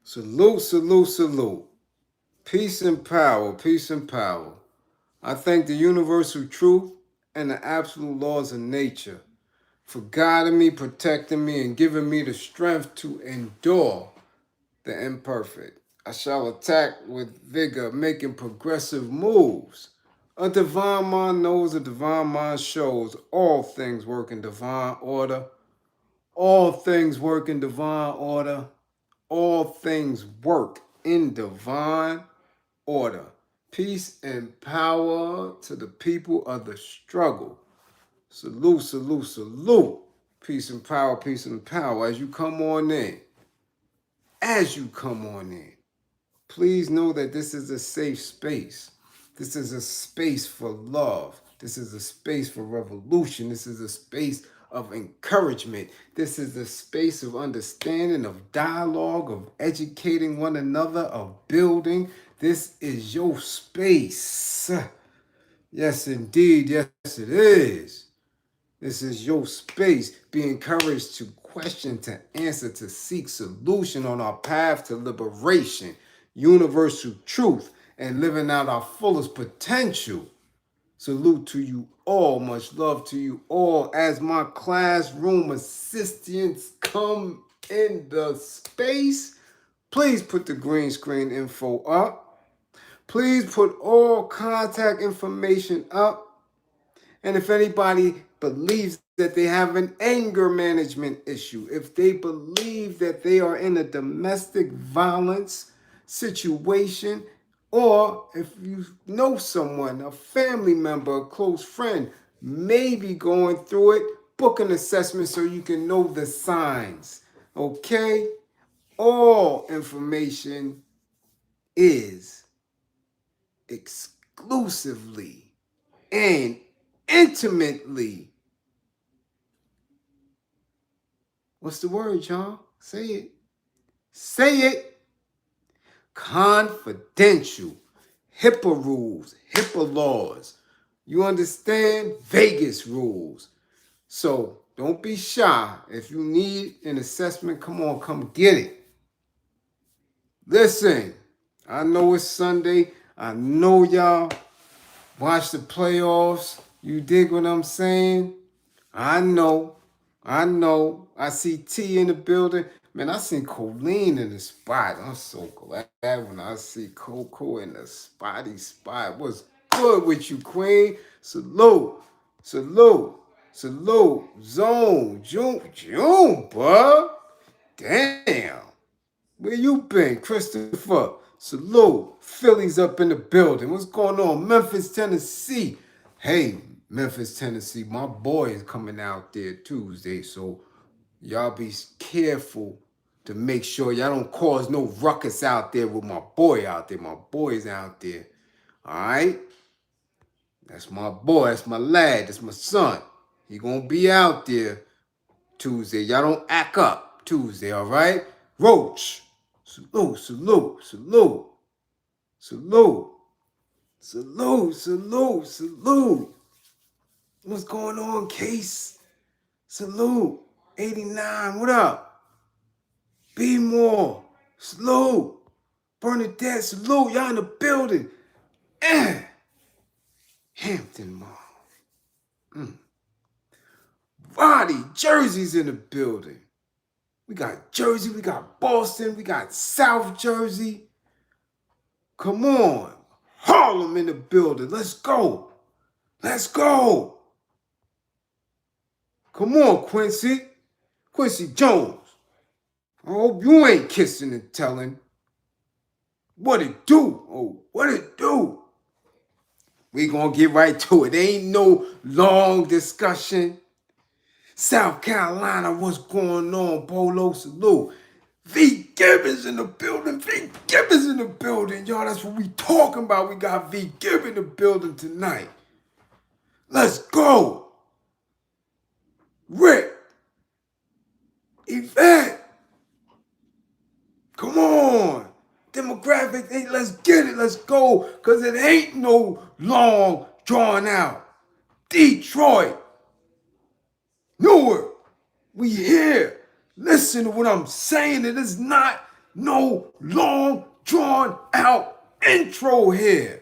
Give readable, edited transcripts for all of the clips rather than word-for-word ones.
Salute, salute, salute. Peace and power, peace and power. I thank the universal truth and the absolute laws of nature for guiding me, protecting me, and giving me the strength to endure the imperfect. I shall attack with vigor, making progressive moves. A divine mind knows, a divine mind shows. All things work in divine order. All things work in divine order. All things work in divine order. Peace and power to the people of the struggle. Salute, salute, salute. Peace and power, peace and power. As you come on in, please know that this is a safe space. This is a space for love. This is a space for revolution. This is a space of encouragement. This is a space of understanding, of dialogue, of educating one another, of building. This is your space. Yes, indeed. Yes, it is. This is your space. Be encouraged to question, to answer, to seek solution on our path to liberation, universal truth, and living out our fullest potential. Salute to you all. Much love to you all as my classroom assistants come in the space. Please put the green screen info up. Please put all contact information up. And if anybody believes that they have an anger management issue, if they believe that they are in a domestic violence situation, or if you know someone, a family member, a close friend, maybe going through it, book an assessment so you can know the signs. Okay? All information is exclusively and intimately, what's the word, y'all? Say it. Say it. Confidential. HIPAA rules, HIPAA laws. You understand? Vegas rules. So don't be shy. If you need an assessment, come on, come get it. Listen, I know it's Sunday. I know y'all watch the playoffs. You dig what I'm saying? I know. I see T in the building. Man, I seen Colleen in the spot. I'm so glad when I see Coco in the spotty spot. What's good with you, Queen? Salute. Salute. Salute. Zone. June, bud. Damn. Where you been, Christopher? Salute. Philly's up in the building. What's going on? Memphis, Tennessee. Hey, Memphis, Tennessee. My boy is coming out there Tuesday, so y'all be careful to make sure y'all don't cause no ruckus out there with my boy out there. My boy's out there. All right? That's my boy. That's my lad. That's my son. He gonna be out there Tuesday. Y'all don't act up Tuesday, all right? Roach. Salute, salute, salute, salute, salute, salute, salute. What's going on, Case? Salute. 89, what up? Be more. Salute. Bernadette, salute. Y'all in the building. Hampton Mall. Roddy, Jersey's in the building. We got Jersey, we got Boston, we got South Jersey. Come on. Harlem in the building. Let's go. Let's go. Come on, Quincy. Quincy Jones. I hope you ain't kissing and telling. What it do? Oh, what it do? We gonna get right to it. Ain't no long discussion. South Carolina, what's going on? Polo, salute. V. Gibbons in the building. V. Gibbons in the building. Y'all, that's what we talking about. We got V. Gibbons in the building tonight. Let's go. Rick. Yvette. Come on. Demographic, hey, let's get it. Let's go. Because it ain't no long drawn out. Detroit. Newark. We here. Listen to what I'm saying. It is not no long drawn out intro here.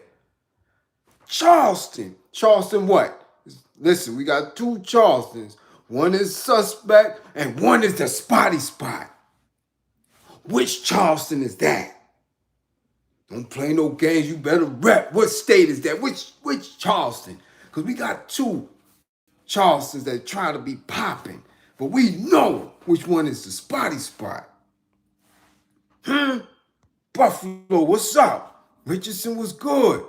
Charleston. Charleston what? Listen, we got two Charlestons. One is suspect and one is the spotty spot. Which Charleston is that? Don't play no games. You better rep. What state is that? Which Charleston? Because we got two Charlestons that try to be popping. But we know which one is the spotty spot. Buffalo, what's up? Richardson was good.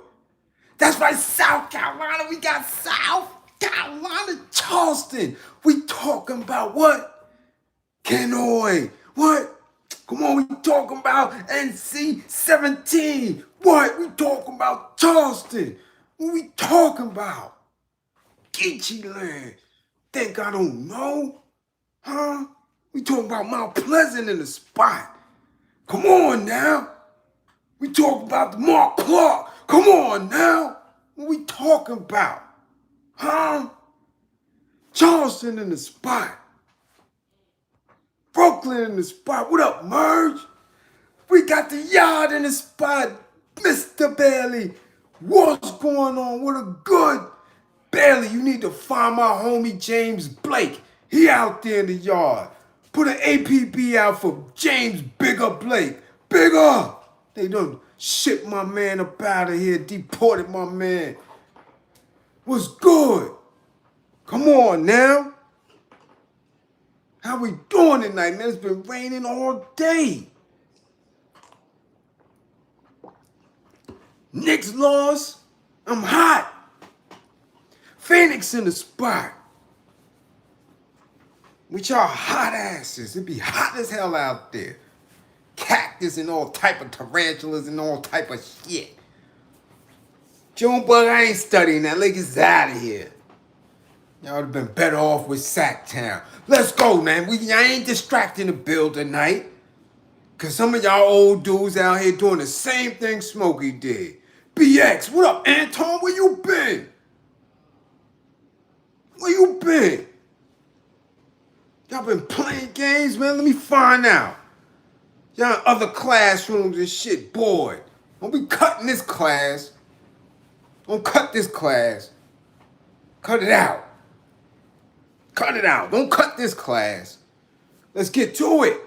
That's right, South Carolina. We got South Carolina, Charleston. We talking about what? Kenoi. What? Come on, we talking about NC-17. What? We talking about Charleston. What we talking about? Geechee Land. Think I don't know? Huh? We talking about Mount Pleasant in the spot. Come on now. We talking about the Mark Clark. Come on now. What we talking about? Huh? Charleston in the spot. Brooklyn in the spot. What up, Merge? We got the Yard in the spot. Mr. Bailey. What's going on? What a good Bailey. You need to find my homie James Blake. He out there in the Yard. Put an APB out for James Bigger Blake. Bigger. They done shipped my man up out of here. Deported my man. What's good? Come on now. How we doing tonight, man? It's been raining all day. Knicks lost. I'm hot. Phoenix in the spot. With y'all hot asses. It be hot as hell out there. Cactus and all type of tarantulas and all type of shit. Junebug, I ain't studying that. Like, it's out of here. Y'all would have been better off with Sacktown. Let's go, man. I ain't distracting the bill tonight. Because some of y'all old dudes out here doing the same thing Smokey did. BX, what up, Anton? Where you been? Where you been? Y'all been playing games, man? Let me find out. Y'all in other classrooms and shit, bored. Don't be cutting this class. Don't cut this class. Cut it out. Cut it out. Don't cut this class. Let's get to it.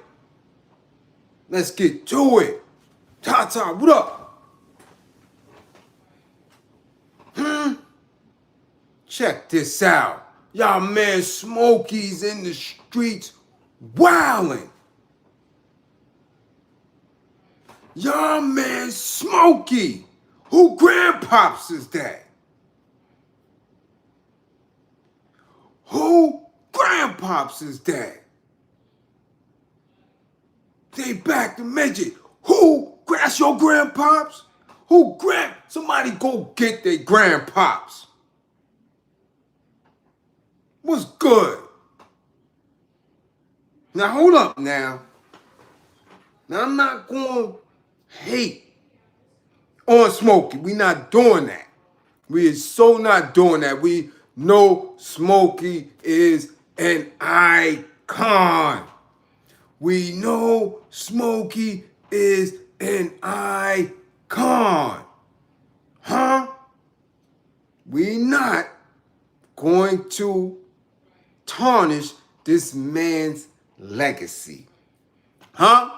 Let's get to it. Tata, what up? Check this out. Y'all man Smokey's in the streets wildin'. Y'all man Smokey. Who grandpops is that? Who grandpops is that? They back to midget. Who? That's your grandpops? Who somebody go get their grandpops. What's good? Now hold up now. Now I'm not going to hate on Smokey. We not doing that. We is so not doing that. We know Smokey is an icon. We know Smokey is an icon. Huh? We not going to tarnish this man's legacy. Huh?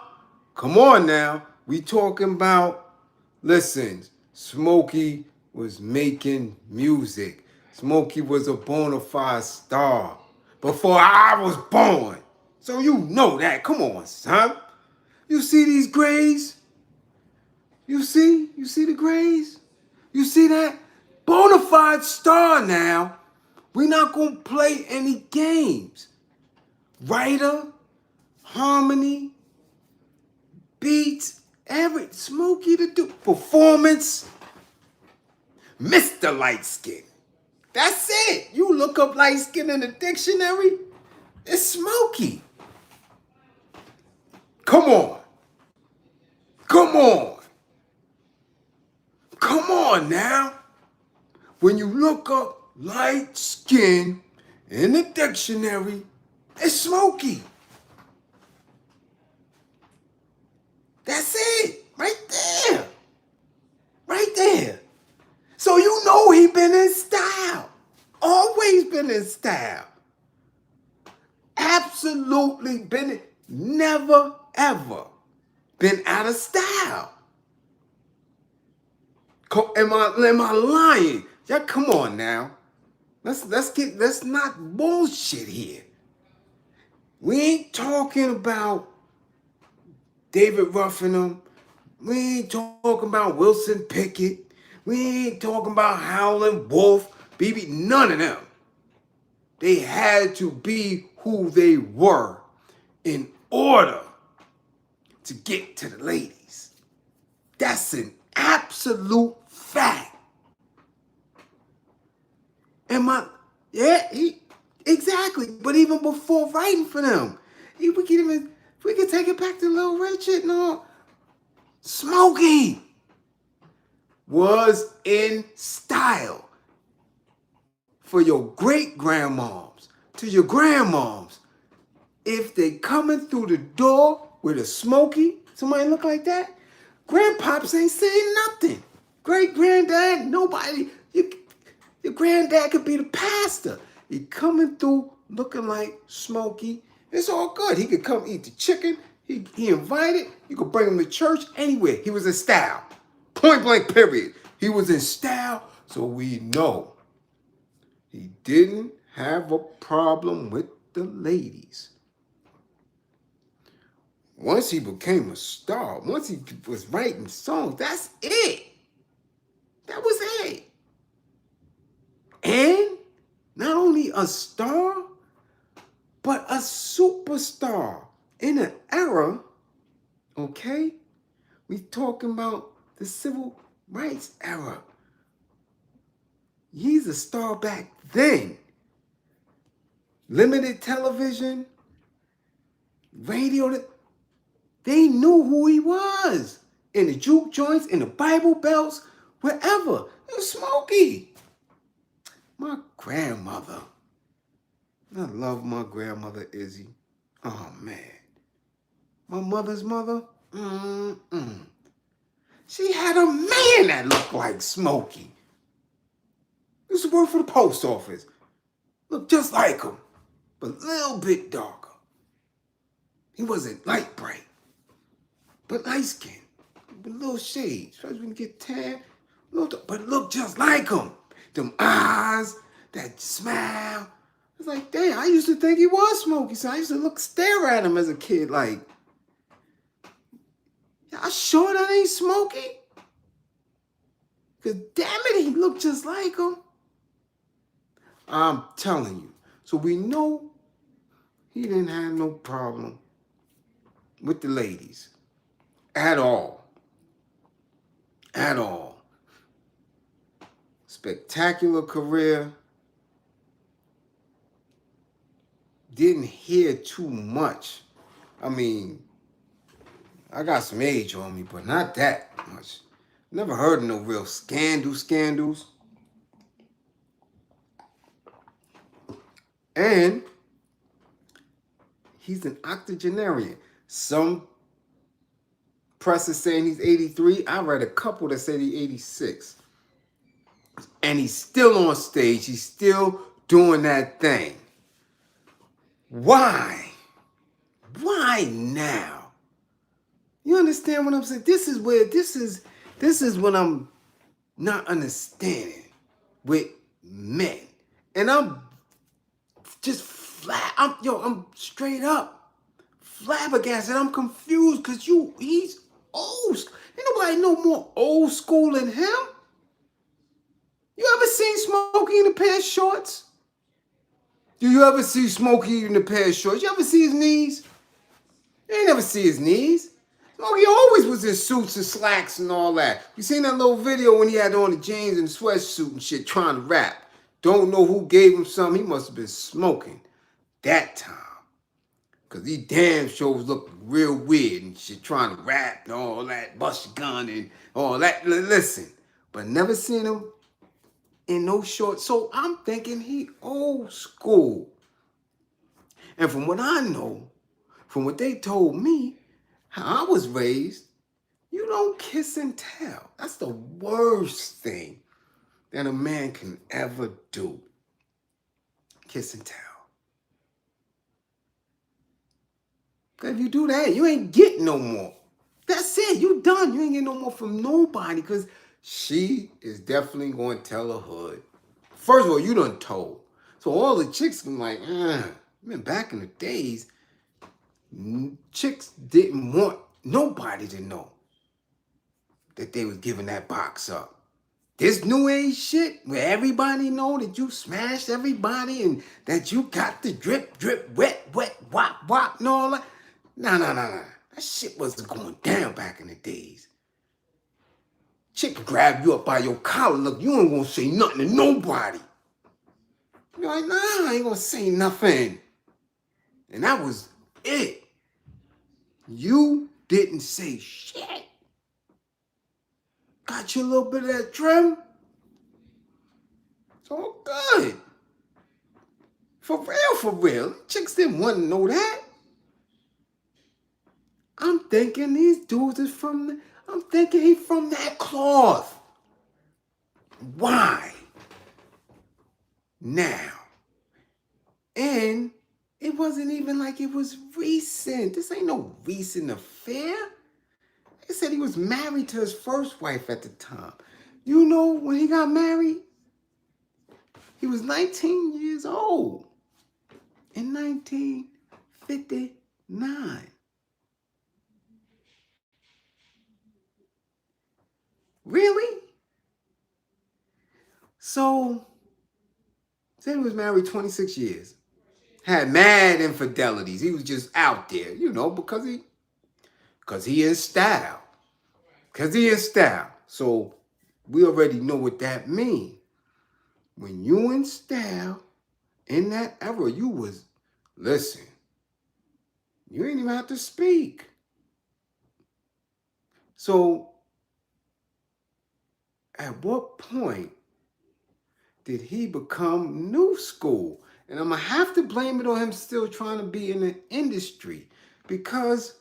Come on now. We talking about, listen, Smokey was making music. Smokey was a bona fide star before I was born. So you know that. Come on, son. You see these grades? You see? You see the grades? You see that? Bona fide star now. We're not going to play any games. Writer, harmony, beats, Smokey to do. Performance, Mr. Light Skin. That's it. You look up light skin in the dictionary, it's Smokey. Come on. Come on. Come on now. When you look up light skin in the dictionary, it's Smokey. been in style. Always been in style. Absolutely been, never ever been out of style. Am I lying? Yeah, come on now. Let's not bullshit here. We ain't talking about David Ruffin. We ain't talking about Wilson Pickett. We ain't talking about Howlin' Wolf, BB, none of them. They had to be who they were in order to get to the ladies. That's an absolute fact. Exactly. But even before writing for them, we could take it back to Little Richard and all. Smokey was in style for your great grandmoms to your grandmoms. If they coming through the door with a Smokey, somebody look like that, grandpops ain't saying nothing. Great granddad, nobody. Your granddad could be the pastor. He coming through looking like Smokey. It's all good. He could come eat the chicken. He invited. You could bring him to church anywhere. He was in style. Point blank period. He was in style, so we know he didn't have a problem with the ladies. Once he became a star, once he was writing songs, that's it. That was it. And not only a star, but a superstar in an era, okay? We talking about the civil rights era. He's a star back then. Limited television, radio, they knew who he was. In the juke joints, in the Bible belts, wherever. It was Smokey. My grandmother. I love my grandmother, Izzy. Oh, man. My mother's mother, she had a man that looked like Smokey. Used to work for the post office. Looked just like him, but a little bit darker. He wasn't light bright, but light skinned, with little shades. Especially when you get tan, but looked just like him. Them eyes, that smile. It's like, damn, I used to think he was Smokey, so I used to stare at him as a kid like, y'all sure that ain't Smokey? Because damn it, he looked just like him. I'm telling you. So we know he didn't have no problem with the ladies. At all. At all. Spectacular career. Didn't hear too much. I mean, I got some age on me, but not that much. Never heard of no real scandals. And he's an octogenarian. Some press is saying he's 83. I read a couple that said he's 86. And he's still on stage. He's still doing that thing. Why? Why now? You understand what I'm saying? This is what I'm not understanding with men. And I'm just I'm straight up flabbergasted. I'm confused because he's old. Ain't nobody no more old school than him. You ever seen Smokey in a pair of shorts? Do you ever see Smokey in a pair of shorts? You ever see his knees? You ain't never see his knees. Smokey always was in suits and slacks and all that. You seen that little video when he had on the jeans and sweatsuit and shit trying to rap? Don't know who gave him something. He must have been smoking that time. Because these damn shows look real weird and shit trying to rap and all that, bust your gun and all that. Listen, but never seen him in no shorts. So I'm thinking he old school. And from what I know, from what they told me, how I was raised, you don't kiss and tell. That's the worst thing that a man can ever do. Kiss and tell. Because if you do that, you ain't getting no more. That's it. You done. You ain't getting no more from nobody because she is definitely going to tell her hood. First of all, you done told. So all the chicks can like, man, back in the days, chicks didn't want nobody to know that they was giving that box up. This new age shit where everybody know that you smashed everybody and that you got the drip, drip, wet, wet, wop, wop, and all that. Nah. That shit wasn't going down back in the days. Chick could grab you up by your collar. Look, you ain't gonna say nothing to nobody. You're like, nah, I ain't gonna say nothing. And that was it. You didn't say shit. Got you a little bit of that trim. It's all good. For real. Chicks didn't want to know that. I'm thinking these dudes is I'm thinking he from that cloth. Why? Now. And it wasn't even like it was recent. This ain't no recent affair. They said he was married to his first wife at the time. You know, when he got married, he was 19 years old in 1959. Really? So, said he was married 26 years. Had mad infidelities. He was just out there, because he is style. Because he is style. So, we already know what that means. When you in style, in that era, listen, you ain't even have to speak. So, at what point did he become new school? And I'm going to have to blame it on him still trying to be in the industry because,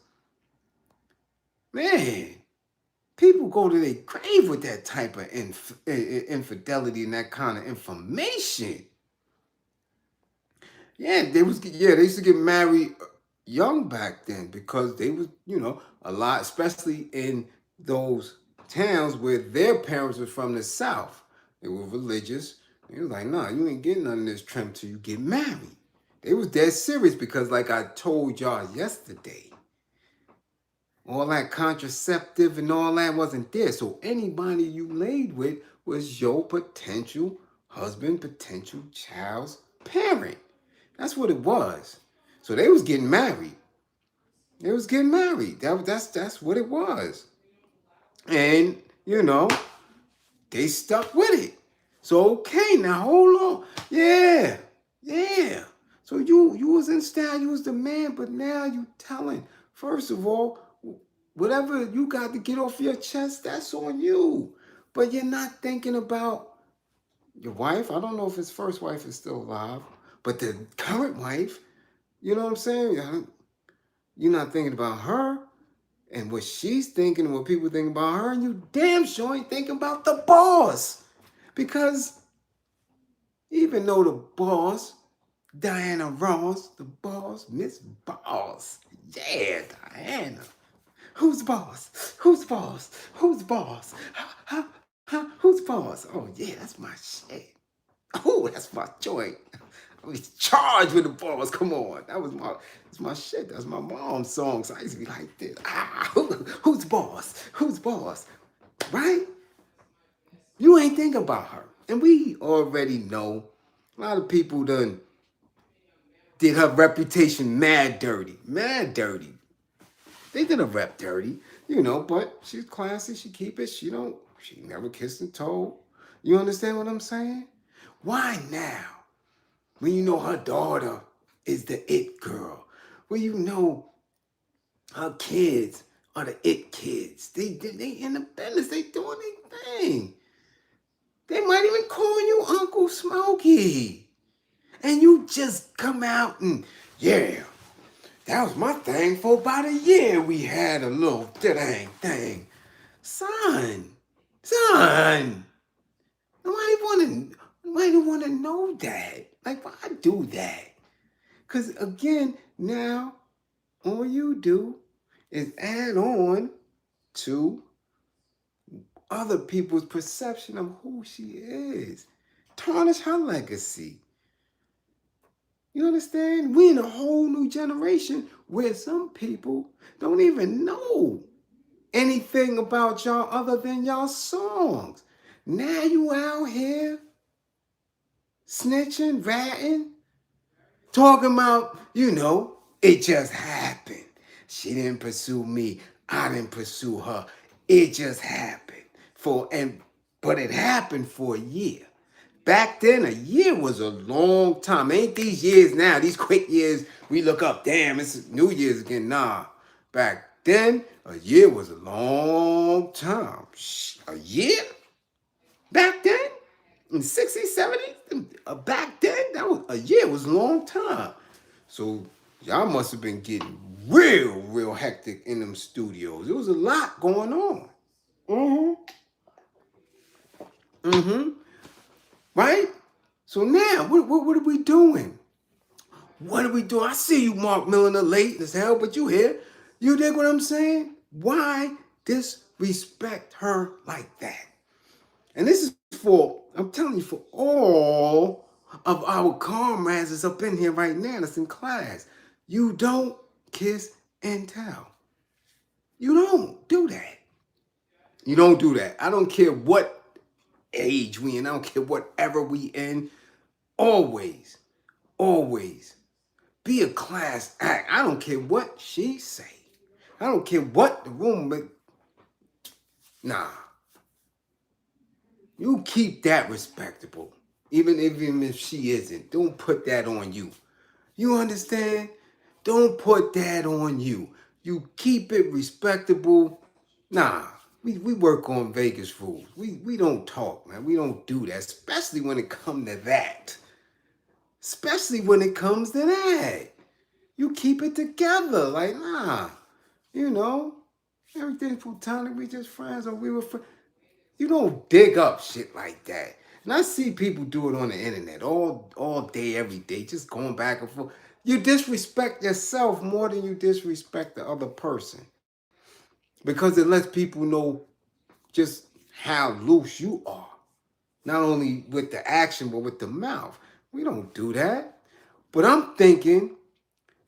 man, people go to their grave with that type of infidelity and that kind of information. Yeah, they used to get married young back then because they was, a lot, especially in those towns where their parents were from the South. They were religious. They was like, nah, you ain't getting none of this trim till you get married. They was dead serious because like I told y'all yesterday, all that contraceptive and all that wasn't there. So anybody you laid with was your potential husband, potential child's parent. That's what it was. So they was getting married. They was getting married. That's what it was. And, they stuck with it. So okay, now hold on. Yeah. So you was in style, you was the man, but now you telling. First of all, whatever you got to get off your chest, that's on you. But you're not thinking about your wife. I don't know if his first wife is still alive, but the current wife, you know what I'm saying? You're not thinking about her and what she's thinking and what people think about her, and you damn sure ain't thinking about the boss. Because even though the boss, Diana Ross, the boss, Miss Boss, yeah, Diana. Who's boss? Who's boss? Who's boss? Who's boss? Oh yeah, that's my shit. Oh, that's my joint. I was charged with the balls. Come on. That's my shit. That's my mom's song. So I used to be like this. Who's boss? Who's boss? Right? You ain't thinking about her. And we already know a lot of people done did her reputation mad dirty. Mad dirty. They did her rep dirty, but she's classy. She keep it. She never kissed and told. You understand what I'm saying? Why now? When you know her daughter is the it girl. When you know her kids are the it kids. They in the business. They doing their thing. They might even call you Uncle Smokey. And you just come out and, yeah, that was my thing for about a year. We had a little thing. Son. Nobody want to know that. Like, why do that? Because again, now all you do is add on to other people's perception of who she is. Tarnish her legacy. You understand? We in a whole new generation where some people don't even know anything about y'all other than y'all songs. Now you out here snitching, ratting, talking about, it just happened. She didn't pursue me. I didn't pursue her. It just happened. But it happened for a year. Back then, a year was a long time. Ain't these years now, these quick years, we look up, damn, it's New Year's again. Nah. Back then, a year was a long time. A year? Back then? In 60s, 70s? Back then, a year was a long time. So y'all must have been getting real hectic in them studios. There was a lot going on. Right? So now, what are we doing? What are we doing? I see you, Mark Milliner, late as hell, but you here. You dig what I'm saying? Why disrespect her like that? And this is for, I'm telling you, for all of our comrades that's up in here right now that's in class. You don't kiss and tell. You don't do that. You don't do that. I don't care what age we in. I don't care whatever we in. Always be a class act. I don't care what she say. I don't care what the room. Nah. You keep that respectable. Even if she isn't. Don't put that on you. You understand? Don't put that on you. You keep it respectable. Nah. We work on Vegas rules. We don't talk, man. We don't do that. Especially when it comes to that. Especially when it comes to that. You keep it together. Like, nah. Everything's platonic. We just friends or we were friends. You don't dig up shit like that. And I see people do it on the internet all day, every day, just going back and forth. You disrespect yourself more than you disrespect the other person. Because it lets people know just how loose you are. Not only with the action, but with the mouth. We don't do that. But I'm thinking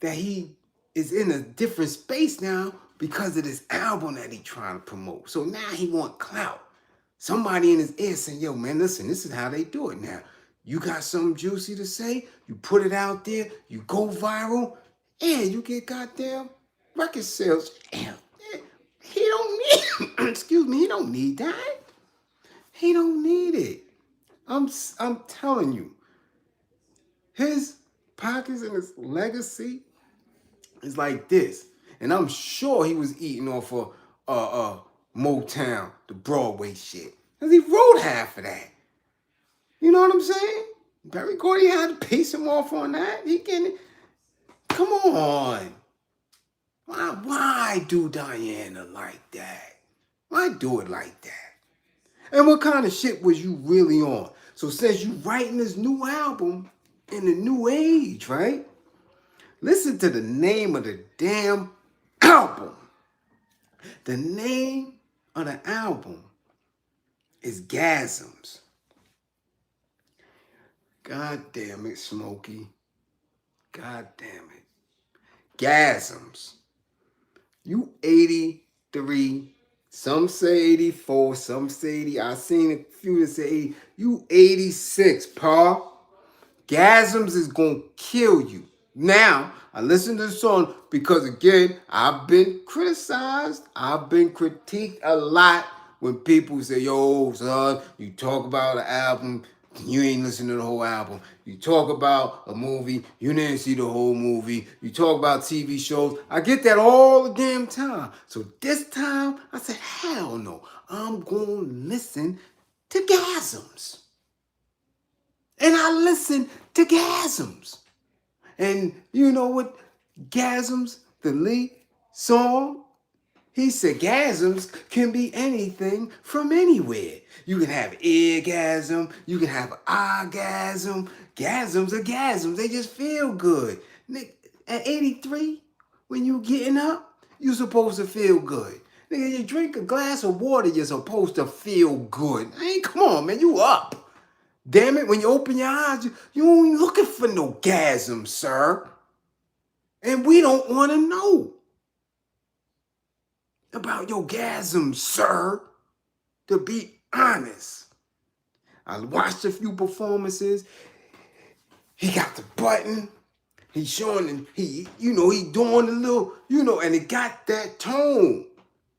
that he is in a different space now because of this album that he's trying to promote. So now he want clout. Somebody in his ear saying, yo, man, listen, this is how they do it now. You got something juicy to say, you put it out there, you go viral, and you get goddamn record sales. Damn, he don't need, excuse me, he don't need that. He don't need it. I'm telling you, his pockets and his legacy is like this. And I'm sure he was eating off of Motown, the Broadway shit. Because he wrote half of that. You know what I'm saying? Barry Gordy had to piece him off on that. He can. Come on. Why do Diana like that? Why do it like that? And what kind of shit was you really on? So since you writing this new album in the new age, right? Listen to the name of the damn album. The name of the album is Gasms. God damn it, Smokey. God damn it. Gasms. You 83. Some say 84. Some say 80. I seen a few that say 80. You 86, pa. Gasms is gonna kill you. Now, I listen to the song because, again, I've been criticized. I've been critiqued a lot when people say, yo, son, you talk about an album, you ain't listen to the whole album. You talk about a movie, you didn't see the whole movie. You talk about TV shows. I get that all the damn time. So this time, I said, hell no. I'm going to listen to Gasms. And I listen to Gasms. And you know what? Gasms, the lead song, He said gasms can be anything from anywhere. You can have eargasm, you can have orgasm. Gasms are gasms. They just feel good. At 83, when you getting up, you supposed to feel good. Nigga, you drink a glass of water, you're supposed to feel good. Hey, come on, man, you up. Damn it, when you open your eyes, you ain't looking for no gasm, sir. And we don't want to know about your gasm, sir. To be honest, I watched a few performances. He got the button. He's showing, he doing the little, and it got that tone.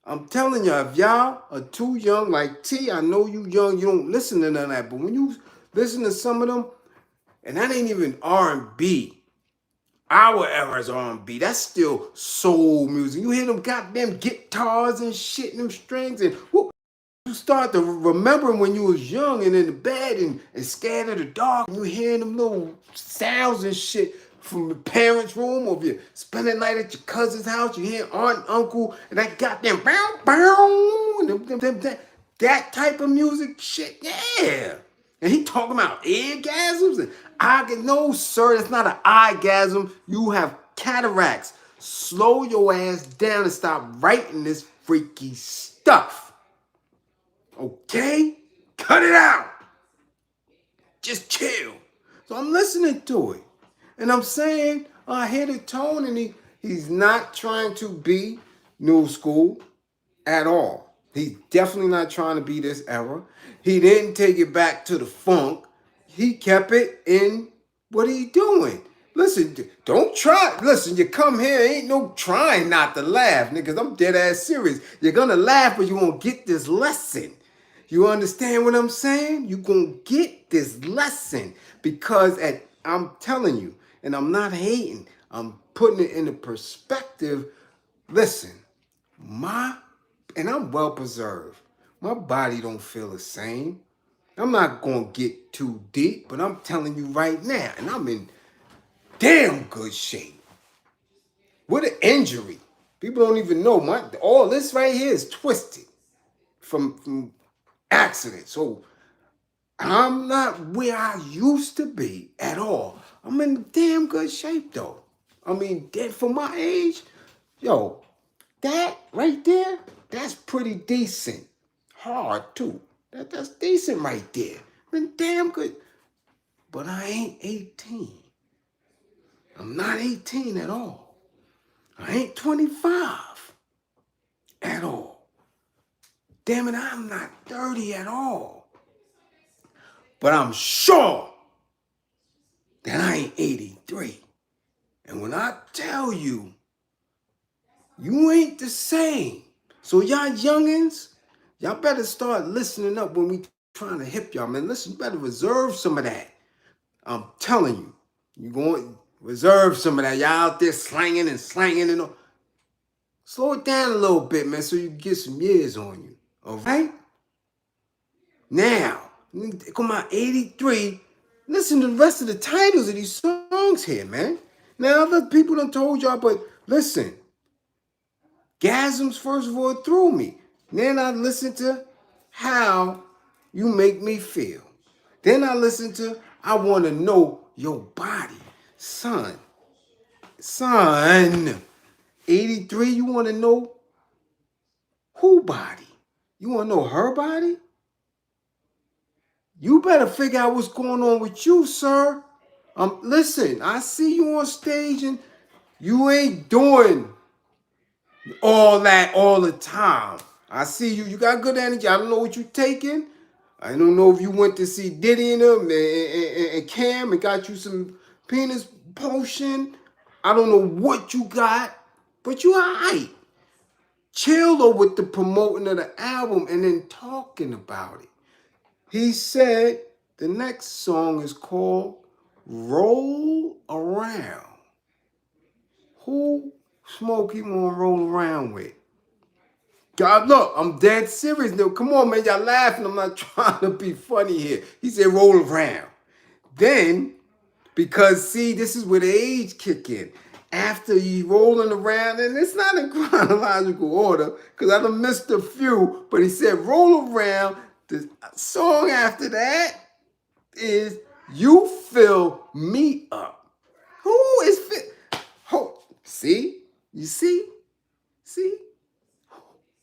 I'm telling y'all, if y'all are too young, like T, I know you young, you don't listen to none of that, but when you listen to some of them, and that ain't even R&B. Our era's R&B. That's still soul music. You hear them goddamn guitars and shit and them strings and whoop. You start to remember when you was young and in the bed and scared of the dark and you hearing them little sounds and shit from the parents' room, or if you're spending the night at your cousin's house, you hear aunt and uncle and that goddamn bow bow, that type of music shit, yeah. And he talking about orgasms and I get no, sir, that's not an orgasm. You have cataracts. Slow your ass down and stop writing this freaky stuff. Okay? Cut it out. Just chill. So I'm listening to it. And I'm saying, I hear the tone, and he's not trying to be new school at all. He's definitely not trying to be this era. He didn't take it back to the funk. He kept it in what he doing. Listen, don't try. Listen, you come here, ain't no trying not to laugh, niggas. I'm dead ass serious. You're gonna laugh, but you won't get this lesson. You understand what I'm saying? You're gonna get this lesson because I'm telling you, and I'm not hating, I'm putting it in a perspective. Listen, and I'm well preserved. My body don't feel the same. I'm not gonna get too deep, but I'm telling you right now, and I'm in damn good shape. With an injury. People don't even know. All this right here is twisted from accident. So I'm not where I used to be at all. I'm in damn good shape though. I mean, for my age, yo, that right there, that's pretty decent. Hard too. That's decent right there. Been damn good. But I ain't 18. I'm not 18 at all. I ain't 25 at all. Damn it, I'm not 30 at all. But I'm sure that I ain't 83. And when I tell you, you ain't the same. So y'all youngins, y'all better start listening up when we trying to hip y'all, man. Listen, you better reserve some of that. I'm telling you, you going to reserve some of that. Y'all out there slanging and all. Slow it down a little bit, man, so you can get some years on you. All right? Now, come on, 83. Listen to the rest of the titles of these songs here, man. Now, other people done told y'all, but listen. Gasms, first of all, threw me. Then I listened to How You Make Me Feel. Then I listened to I Want to Know Your Body. Son, 83, you want to know who body? You want to know her body? You better figure out what's going on with you, sir. Listen, I see you on stage and you ain't doing all that all the time. I see you. You got good energy. I don't know what you taking. I don't know if you went to see Diddy and them and Cam and got you some penis potion. I don't know what you got, but you all right. Chill though with the promoting of the album and then talking about it. He said the next song is called Roll Around. Who Smokey wanna roll around with? God, look, I'm dead serious. Now, come on, man, y'all laughing. I'm not trying to be funny here. He said roll around. Then, because see, this is where the age kick in. after you rolling around, and it's not in chronological order because I done missed a few, but he said roll around. The song after that is You Fill Me Up. Who is fit? See? You see? See?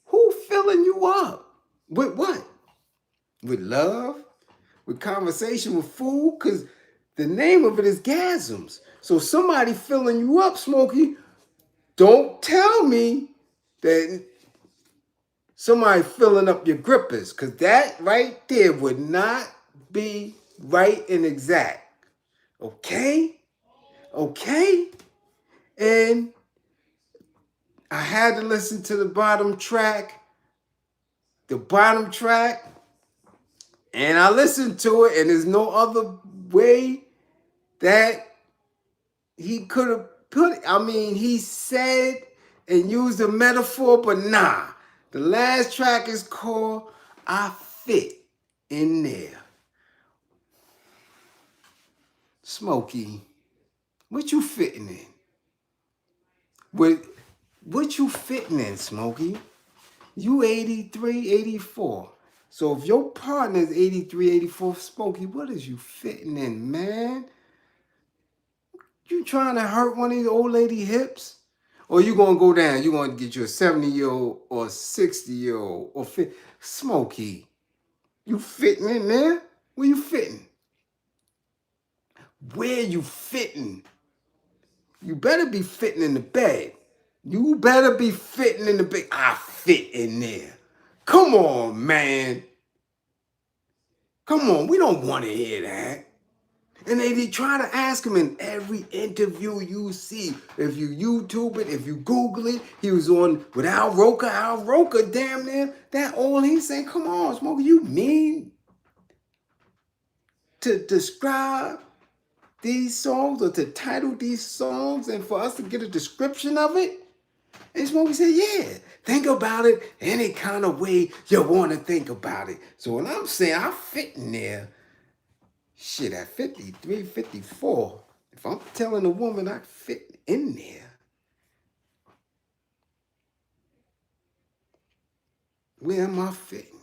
Who filling you up? With what? With love? With conversation? With food? Because the name of it is Gasms. So somebody filling you up, Smokey. Don't tell me that somebody filling up your grippers, because that right there would not be right and exact. Okay? Okay? And I had to listen to the bottom track. And I listened to it, and there's no other way that he could have put it. I mean, he said and used a metaphor, but nah. The last track is called I Fit in There. Smokey, what you fitting in? What you fitting in, Smokey? You 83, 84. So if your partner is 83, 84, Smokey, what is you fitting in, man? You trying to hurt one of these old lady hips? Or you gonna go down, you gonna get you a 70-year-old or 60-year-old or fit Smokey. You fitting in there? Where you fitting? Where you fitting? You better be fitting in the bed. You better be fitting in the bed. I fit in there. Come on, man. Come on, we don't want to hear that. And they try to ask him in every interview you see. If you YouTube it, if you Google it, he was on with Al Roker. Al Roker, damn near that old. He's saying, come on, Smokey, you mean to describe these songs or to title these songs and for us to get a description of it? And Smokey said, yeah, think about it any kind of way you want to think about it. So when I'm saying I fit in there, shit, at 53, 54, if I'm telling a woman I fit in there, where am I fitting?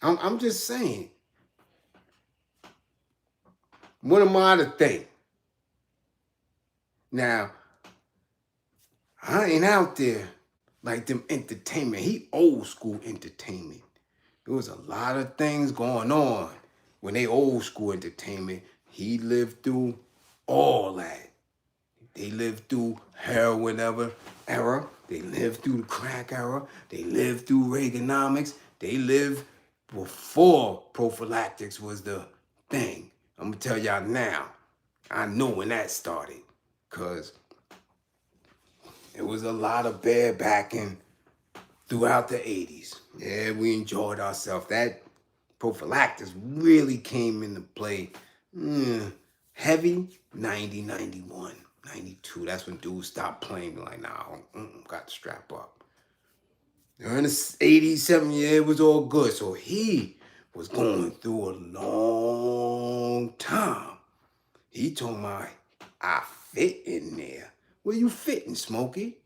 I'm just saying, what am I to think? Now, I ain't out there like them entertainment. He old school entertainment. There was a lot of things going on when they old school entertainment. He lived through all that. They lived through heroin era. They lived through the crack era. They lived through Reaganomics. They lived before prophylactics was the thing. I'm going to tell y'all now. I know when that started. Because it was a lot of barebacking throughout the 80s. Yeah, we enjoyed ourselves. That prophylactics really came into play heavy 90, 91, 92. That's when dudes stopped playing. Like, nah, got to strap up. During the 80s, 70s, it was all good. So he was going through a long time. He told me, I fit in there. Where you fitting, Smokey?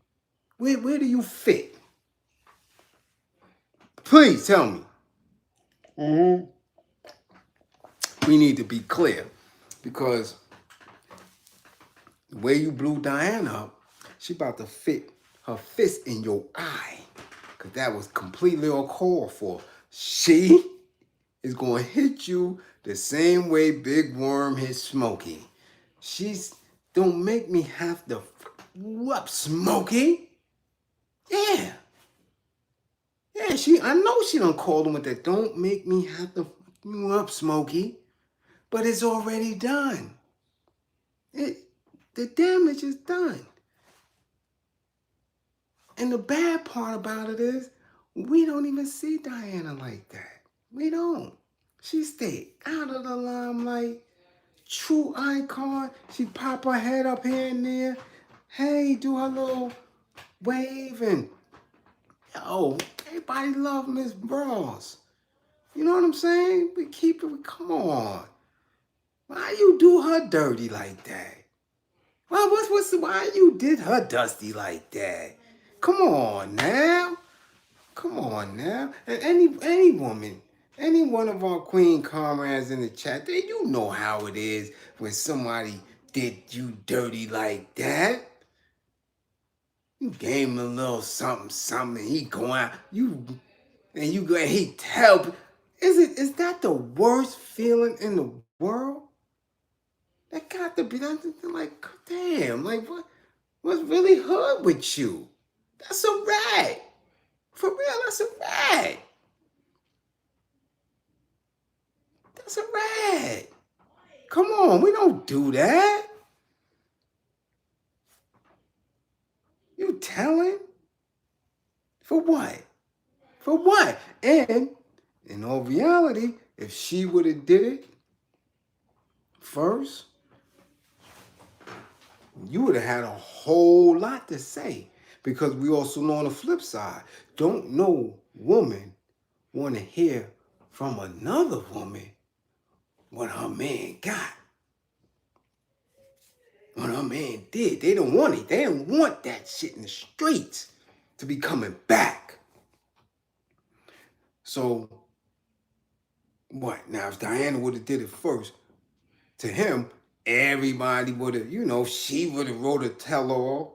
Where do you fit? Please tell me. We need to be clear, because the way you blew Diana up, she about to fit her fist in your eye, because that was completely uncalled for. She is going to hit you the same way Big Worm hit Smokey. She's, don't make me have to you up, Smokey. Yeah. Yeah, I know she done called him with that. Don't make me have to fuck you up, Smokey. But it's already done. The damage is done. And the bad part about it is, we don't even see Diana like that. We don't. She stayed out of the limelight. True icon. She pop her head up here and there. Hey, do her little wave and yo, everybody love Miss Bras. You know what I'm saying? We keep it, come on. Why you do her dirty like that? Well, why you did her dusty like that? Come on now. Come on now. And any woman, any one of our queen comrades in the chat, you know how it is when somebody did you dirty like that. You gave him a little something, something, and he go out, you go and he tell. Is that the worst feeling in the world? That got to be that like damn, like what's really hood with you? That's a rat. For real, that's a rat. That's a rat. Come on, we don't do that. You telling? For what? For what? And in all reality, if she would have did it first, you would have had a whole lot to say. Because we also know on the flip side, don't no woman want to hear from another woman what her man got. What her man did. They don't want it. They don't want that shit in the streets to be coming back. So, what? Now, if Diana would have did it first, to him, everybody would have, she would have wrote a tell-all.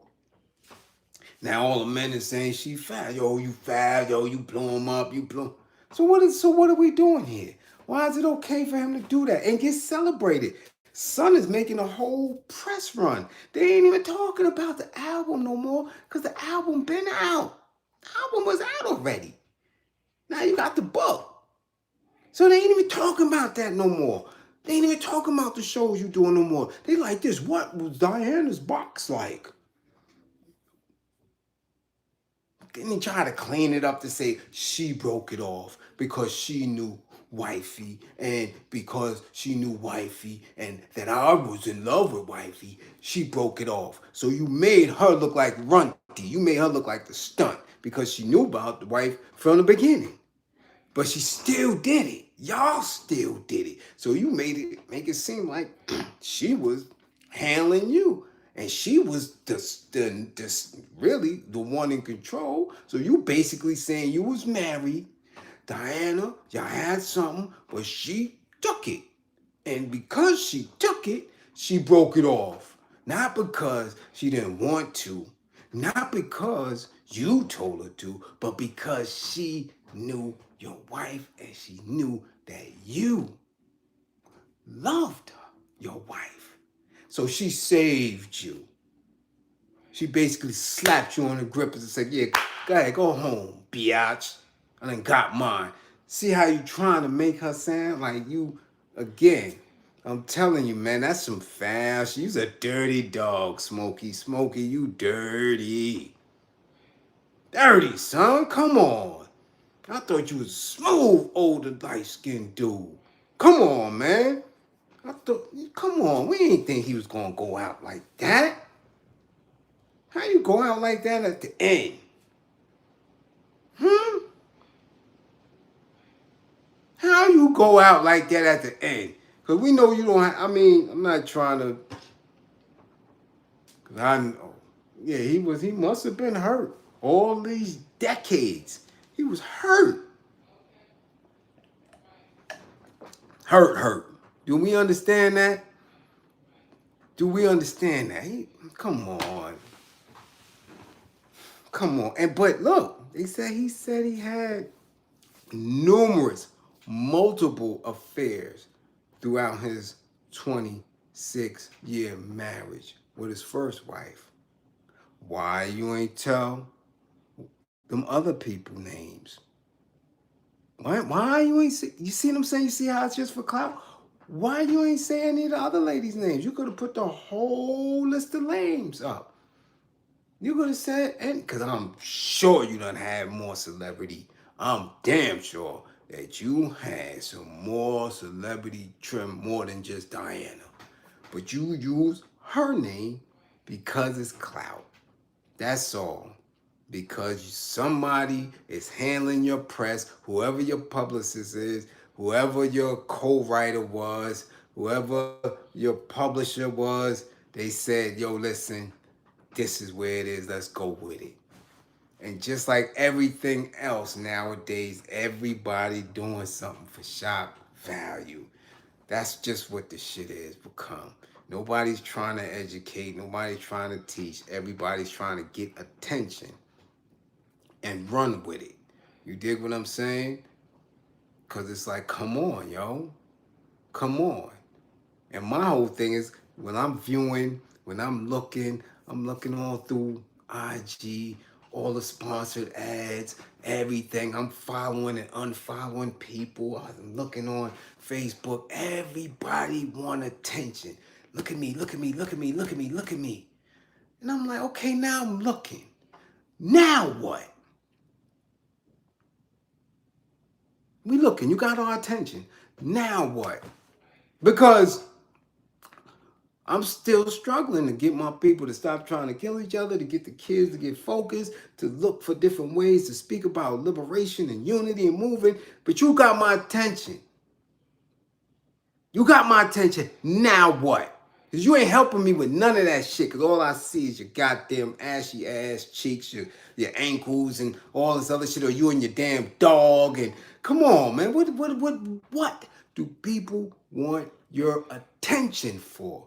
Now all the men are saying she fat. Yo, you fat. Yo, you blow him up. You blow. So what are we doing here? Why is it okay for him to do that and get celebrated? Son is making a whole press run. They ain't even talking about the album no more because the album been out. The album was out already. Now you got the book. So they ain't even talking about that no more. They ain't even talking about the shows you doing no more. They like this. What was Diana's box like? Then they try to clean it up to say she broke it off because she knew wifey and because she knew wifey and that I was in love with wifey, she broke it off. So you made her look like Runty. You made her look like the stunt because she knew about the wife from the beginning. But she still did it. Y'all still did it. So you make it seem like she was handling you. And she was really the one in control. So you basically saying you was married. Diana, y'all had something, but she took it. And because she took it, she broke it off. Not because she didn't want to. Not because you told her to, but because she knew your wife and she knew that you loved her, your wife. So she saved you. She basically slapped you on the grippers and said, yeah, go ahead, go home, biatch. I done got mine. See how you trying to make her sound like you, again, I'm telling you, man, that's some foul shit. You's a dirty dog, Smokey. Smokey, you dirty. Dirty, son. Come on. I thought you was a smooth, older, light-skinned dude. Come on, man. Come on. We ain't think he was going to go out like that. How you go out like that at the end? How you go out like that at the end? Because we know you don't have, I'm not trying to, because I know. Yeah, he must have been hurt all these decades. He was hurt. Hurt. Do we understand that? Do we understand that? Come on. But look, he said he had multiple affairs throughout his 26-year marriage with his first wife. Why you ain't tell them other people names? Why you ain't see? You see what I'm saying? You see how it's just for clout? Why you ain't say any of the other ladies' names? You could have put the whole list of names up. You could have said, and because I'm sure you done had more celebrity. I'm damn sure that you had some more celebrity trim more than just Diana. But you use her name because it's clout. That's all. Because somebody is handling your press, whoever your publicist is, whoever your co-writer was, whoever your publisher was, They said, yo, listen, this is where it is. Let's go with it. And just like everything else nowadays, everybody doing something for shock value. That's just what the shit is become. Nobody's trying to educate. Nobody's trying to teach. Everybody's trying to get attention and run with it. You dig what I'm saying? Because it's like, come on, yo. Come on. And my whole thing is when I'm viewing, when I'm looking all through IG, all the sponsored ads, everything. I'm following and unfollowing people. I'm looking on Facebook. Everybody want attention. Look at me, look at me, look at me, look at me, look at me. And I'm like, okay, now I'm looking. Now what? We looking, you got our attention. Now what? Because I'm still struggling to get my people to stop trying to kill each other, to get the kids to get focused, to look for different ways to speak about liberation and unity and moving. But you got my attention. You got my attention. Now what? Because you ain't helping me with none of that shit. Because all I see is your goddamn ashy ass cheeks, your ankles, and all this other shit. Or you and your damn dog. And come on, man. What do people want your attention for?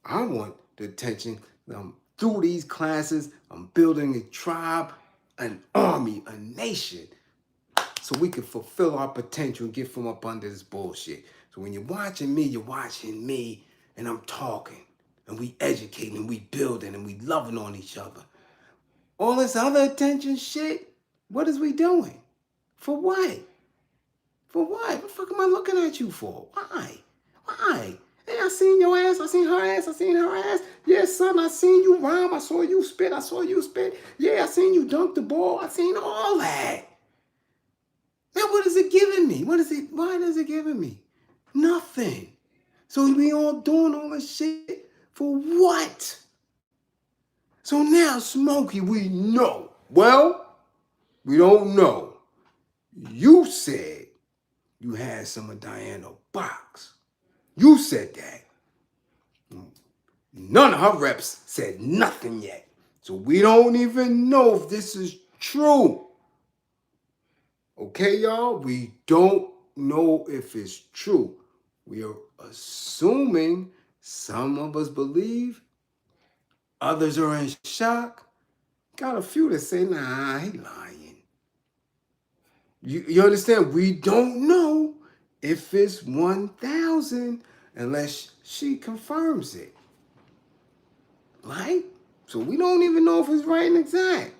I want the attention. Through these classes, I'm building a tribe, an army, a nation, so we can fulfill our potential and get from up under this bullshit. So when you're watching me, and I'm talking, and we educating, and we building, and we loving on each other. All this other attention shit, what is we doing? For what? For what? What the fuck am I looking at you for? Why? Why? Hey, I seen your ass. I seen her ass. I seen her ass. Yeah, son, I seen you rhyme. I saw you spit. I saw you spit. Yeah, I seen you dunk the ball. I seen all that. Now, what is it giving me? Why is it giving me? Nothing. So we all doing all this shit for what? So now, Smokey, we know. Well, we don't know. You said you had some of Diana's box. You said that. None of her reps said nothing yet. So we don't even know if this is true. Okay, y'all? We don't know if it's true. We are assuming. Some of us believe. Others are in shock. Got a few that say, nah, he lying. You understand? We don't know if it's 1,000 unless she confirms it. Right? So we don't even know if it's right and exact.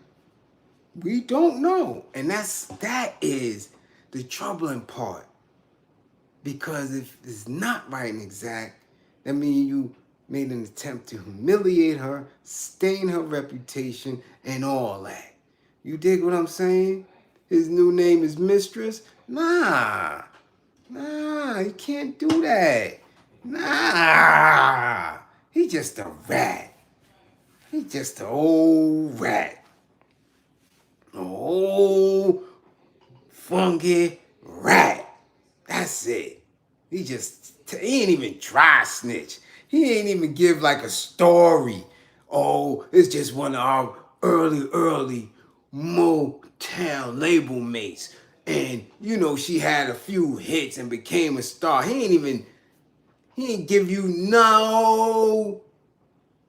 We don't know. And that is the troubling part. Because if it's not right and exact, that means you made an attempt to humiliate her, stain her reputation, and all that. You dig what I'm saying? His new name is Mistress? Nah, he can't do that. Nah, he just a rat. He just an old rat. An old funky rat. That's it. He ain't even try snitch. He ain't even give like a story. Oh, it's just one of our early Motown label mates. And, she had a few hits and became a star. He ain't give you no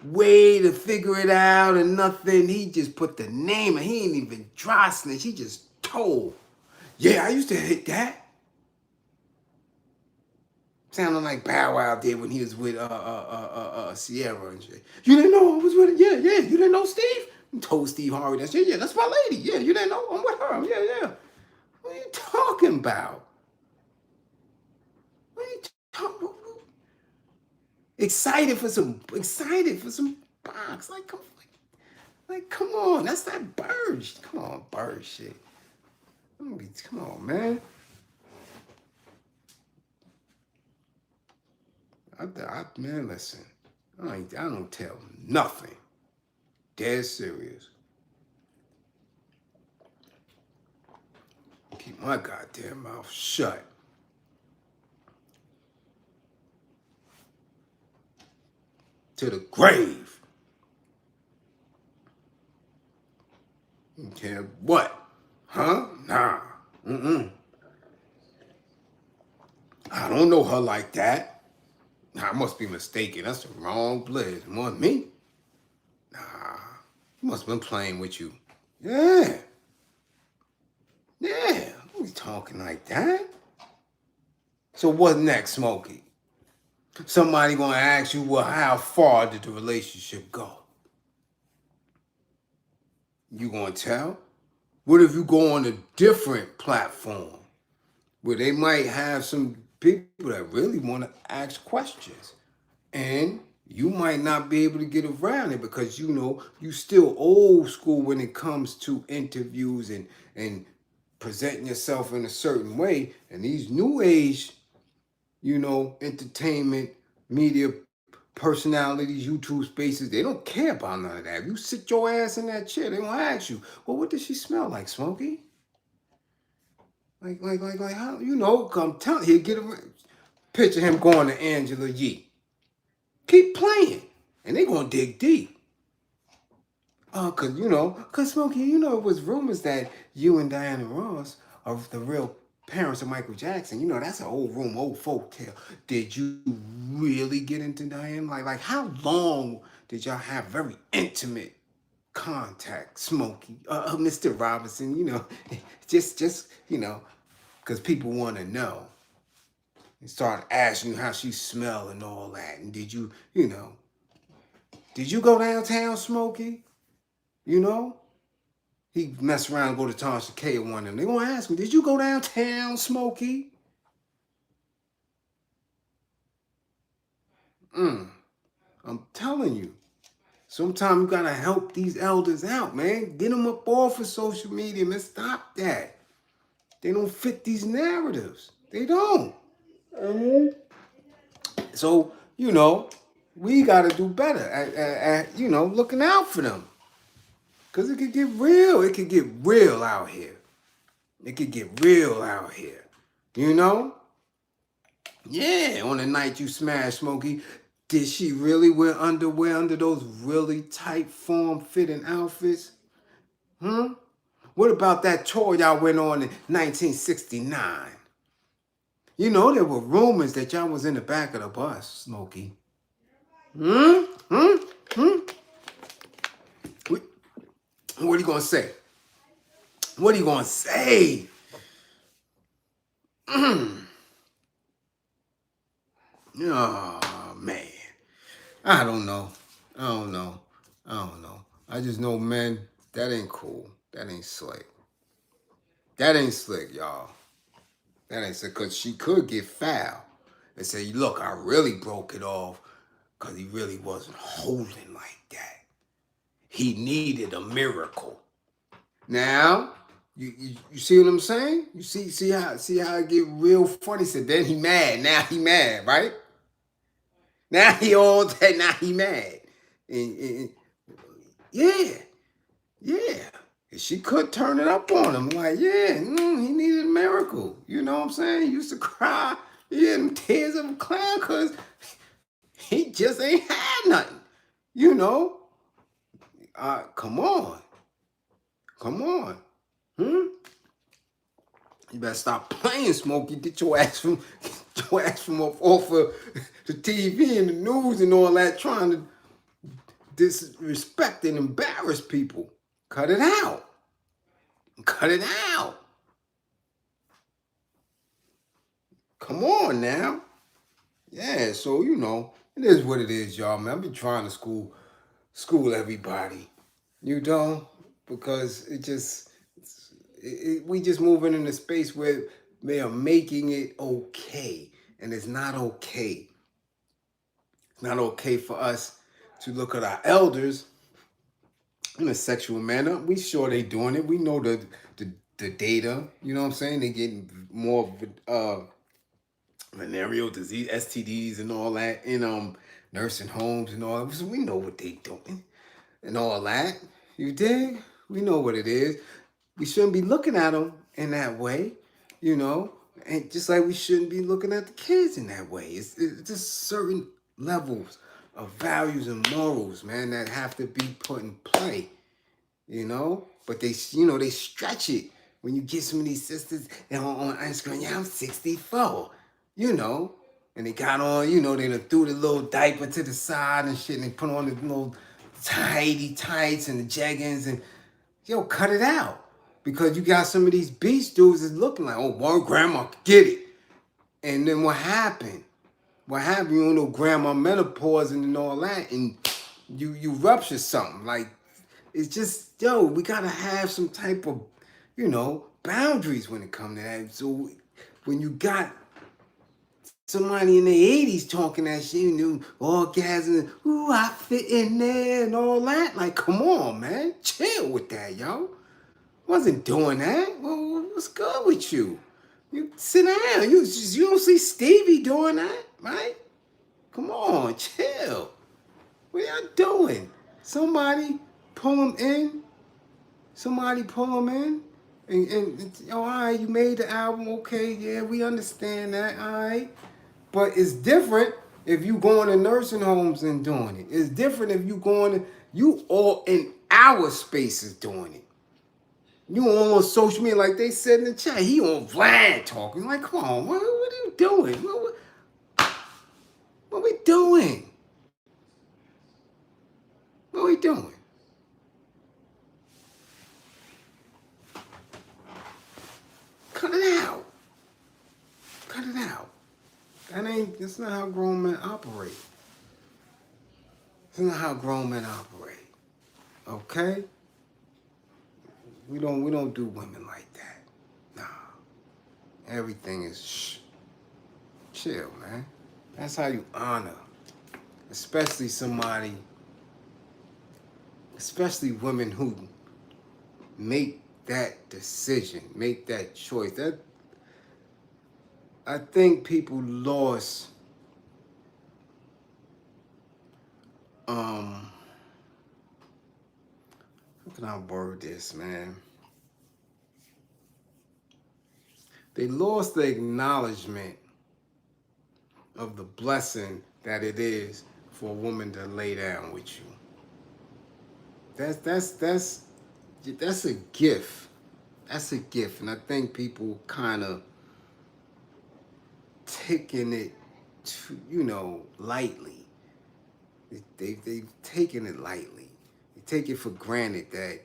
way to figure it out and nothing. He just put the name and he ain't even dry snitch. He just told. Yeah, I used to hit that. Sounding like Bow Wow did when he was with Sierra and shit. You didn't know I was with it? Yeah. You didn't know Steve? I told Steve Harvey that shit. Yeah, that's my lady. Yeah, you didn't know? I'm with her. Yeah. What are you talking about? What are you talking about? Excited for some box. Come on. That's that bird. Come on, bird shit. Come on, man. Man, listen. I don't tell nothing. Dead serious. Keep my goddamn mouth shut. to the grave. You care what? Huh? Nah. I don't know her like that. I must be mistaken. That's the wrong Bliz. It wasn't me. Nah. He must have been playing with you. Yeah. Yeah. Who was talking like that? So what next, Smokey? Somebody gonna ask you, well, how far did the relationship go? You gonna tell? What if you go on a different platform where they might have some people that really want to ask questions? And you might not be able to get around it because you still old school when it comes to interviews and presenting yourself in a certain way. And these new age, entertainment, media personalities, YouTube spaces, they don't care about none of that. If you sit your ass in that chair, they gonna ask you, well, what does she smell like, Smokey? Like how, I'm telling you, get him. Picture him going to Angela Yee. Keep playing. And they gonna dig deep. Cause Smokey, it was rumors that you and Diana Ross are the real parents of Michael Jackson. That's an old folk tale. Did you really get into Diana? Like how long did y'all have very intimate contact, Smokey? Mr. Robinson, just because people want to know. And start asking you how she smell and all that. And did you go downtown, Smokey? He mess around and go to Tasha K or one of them. They gonna ask him, did you go downtown, Smokey? I'm telling you. Sometimes you gotta help these elders out, man. Get them up off of social media, man. Stop that. They don't fit these narratives. They don't. So, we gotta do better at looking out for them. Because it could get real. It could get real out here. It could get real out here. Yeah, on the night you smashed Smokey, did she really wear underwear under those really tight form-fitting outfits? What about that tour y'all went on in 1969? There were rumors that y'all was in the back of the bus, Smokey. What are you gonna say? What are you gonna say? Oh man, I don't know. I just know, man, that ain't cool. That ain't slick. That ain't slick, y'all. That ain't slick, because she could get foul and say, look, I really broke it off because he really wasn't holding like that. He needed a miracle. Now, you see what I'm saying? You see how it get real funny? So then he mad. Now he mad, right? Now he all that. Now he mad. And yeah. And she could turn it up on him. Like, yeah, he needed a miracle. You know what I'm saying? He used to cry. He had them tears of a clown because he just ain't had nothing. Come on. You better stop playing, Smokey. Get your ass from off of the TV and the news and all that, trying to disrespect and embarrass people. Cut it out. Come on now. Yeah, so it is what it is, y'all, man. I be trying to school everybody. Because we just moving in a space where they are making it okay. And it's not okay. It's not okay for us to look at our elders in a sexual manner. We sure they doing it. We know the data. You know what I'm saying? They getting more venereal disease, STDs and all that in nursing homes and all that. So we know what they doing and all that. You dig? We know what it is. We shouldn't be looking at them in that way, and just like we shouldn't be looking at the kids in that way. It's just certain levels of values and morals, man, that have to be put in play, you know? But they, they stretch it. When you get some of these sisters on Instagram, yeah, I'm 64, you know? And they got on, they done threw the little diaper to the side and shit, and they put on the little tighty tights and the jeggings, and, cut it out. Because you got some of these beach dudes that's looking like, oh, boy, grandma, get it. And then what happened? What happened? You know, grandma menopause and all that, and you rupture something. Like, it's just, we gotta have some type of, boundaries when it comes to that. So when you got somebody in the 80s talking that shit, orgasm, ooh, I fit in there and all that. Like, come on, man. Chill with that, yo. Wasn't doing that. Well, what's good with you? You sit down. You don't see Stevie doing that, right? Come on, chill. What y'all doing? Somebody pull him in. Somebody pull him in. And all right, you made the album. Okay, yeah, we understand that. All right. But it's different if you going to nursing homes and doing it. It's different if you all in our spaces doing it. You on social media like they said in the chat. He on Vlad talking. Like, come on, what are you doing? What we doing? What we doing? Cut it out. Cut it out. That's not how grown men operate. That's not how grown men operate. Okay? We don't do women like that. Nah. Everything is chill, man. That's how you honor. Especially especially women who make that decision, make that choice. I think people lost how can I word this, man? They lost the acknowledgement of the blessing that it is for a woman to lay down with you. That's a gift. That's a gift, and I think people kind of taking it lightly. They've taken it lightly. They take it for granted that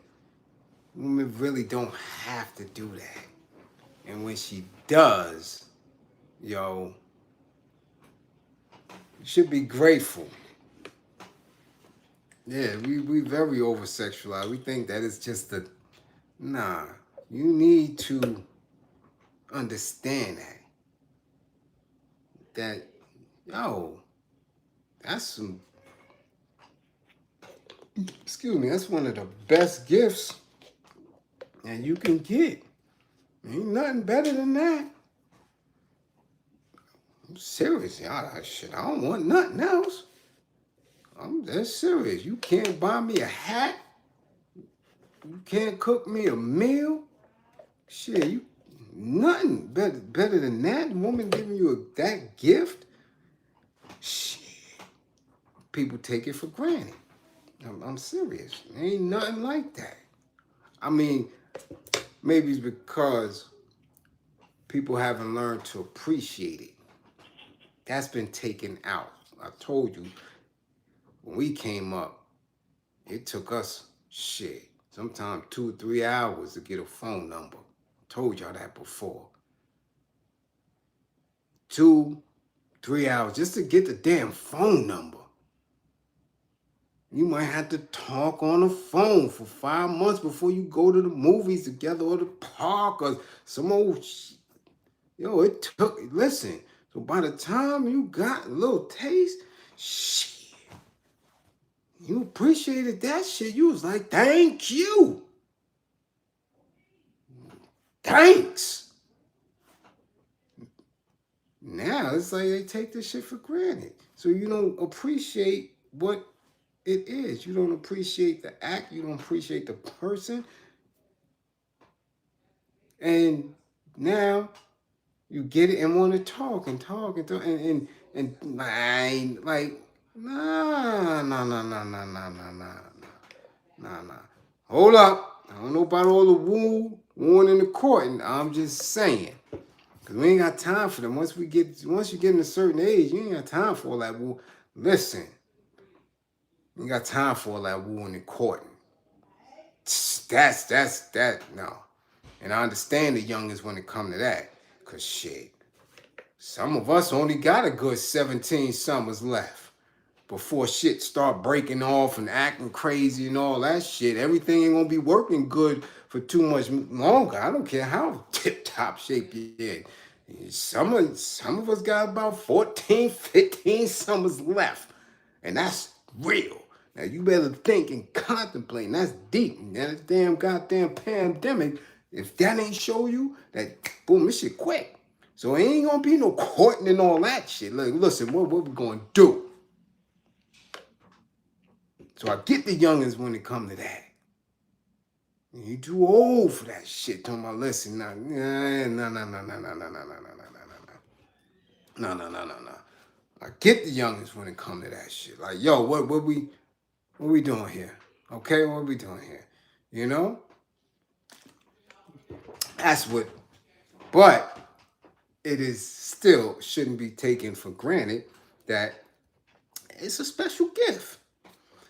women really don't have to do that. And when she does, you should be grateful. Yeah, we very over sexualized. We think that it's just nah. You need to understand that that's some, excuse me, that's one of the best gifts that you can get. Ain't nothing better than that. I'm serious. Shit, I don't want nothing else. I'm that serious. You can't buy me a hat. You can't cook me a meal. Shit, nothing better than that. Woman giving you that gift. Shit, people take it for granted. I'm serious. Ain't nothing like that. I mean, maybe it's because people haven't learned to appreciate it. That's been taken out. I told you, when we came up, it took us sometimes 2 or 3 hours to get a phone number. Told y'all that before. 2, 3 hours just to get the damn phone number. You might have to talk on the phone for 5 months before you go to the movies together or the park or some old shit. It took, listen, so by the time you got a little taste, shit, you appreciated that shit. You was like, thank you. Thanks. Now it's like they take this shit for granted. So you don't appreciate what it is. You don't appreciate the act. You don't appreciate the person. And now you get it and want to talk and talk and talk and like Nah, nah, nah, nah, nah, nah, nah, nah, nah, nah. Hold up. I don't know about all the wooing in the court. And I'm just saying. Cause we ain't got time for them. Once you get in a certain age, you ain't got time for all that woo. Listen, you ain't got time for all that wooing in court. That's that no. And I understand the youngest when it come to that. Cause shit, some of us only got a good 17 summers left before shit start breaking off and acting crazy and all that shit. Everything ain't gonna be working good for too much longer. I don't care how tip top shape you in. Some of us got about 14, 15 summers left. And that's real. Now you better think and contemplate. And that's deep. And that damn goddamn pandemic, if that ain't show you that boom, this shit quick. So it ain't gonna be no courting and all that shit. Look, listen, what we gonna do? So I get the youngins when it come to that. You too old for that shit. Talking about listen, no, no, no, no, no, no, no, no, no, no, no, no, no, no, no. I get the youngins when it come to that shit. Like, yo, what we doing here? Okay, what we doing here? You know, that's what. But it is still shouldn't be taken for granted that it's a special gift.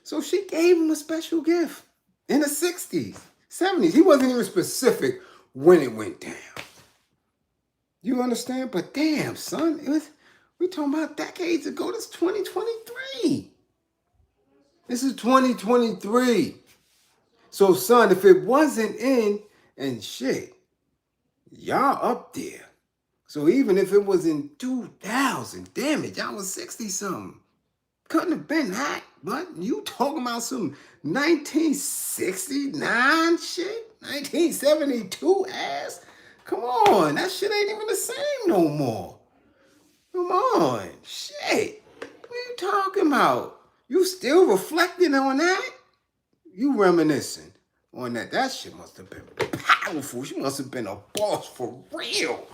So she gave him a special gift in the 60s, 70s. He wasn't even specific when it went down. You understand? But damn, son, we talking about decades ago. This is 2023. This is 2023. So, son, if it wasn't in and shit, y'all up there. So even if it was in 2000, damn it, y'all was 60 something. Couldn't have been that, but you talking about some 1969 shit? 1972 ass? Come on, that shit ain't even the same no more. Come on, shit. What are you talking about? You still reflecting on that? You reminiscing on that. That shit must have been powerful. She must have been a boss for real.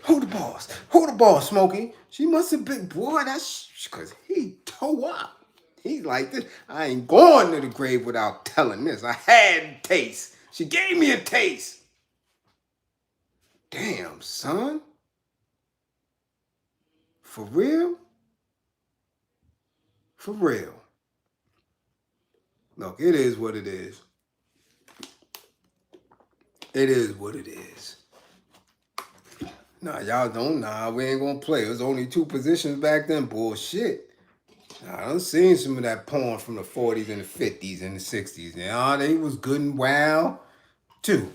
Who the boss? Who the boss, Smokey? She must have been, boy, that's because he tore up. He's like this. I ain't going to the grave without telling this. I had a taste. She gave me a taste. Damn, son. For real? For real. Look, it is what it is. It is what it is. Nah, y'all don't. Nah, we ain't gonna play. It was only two positions back then. Bullshit. I done seen some of that porn from the 40s and the 50s and the 60s. Yeah, they was good and wild, too.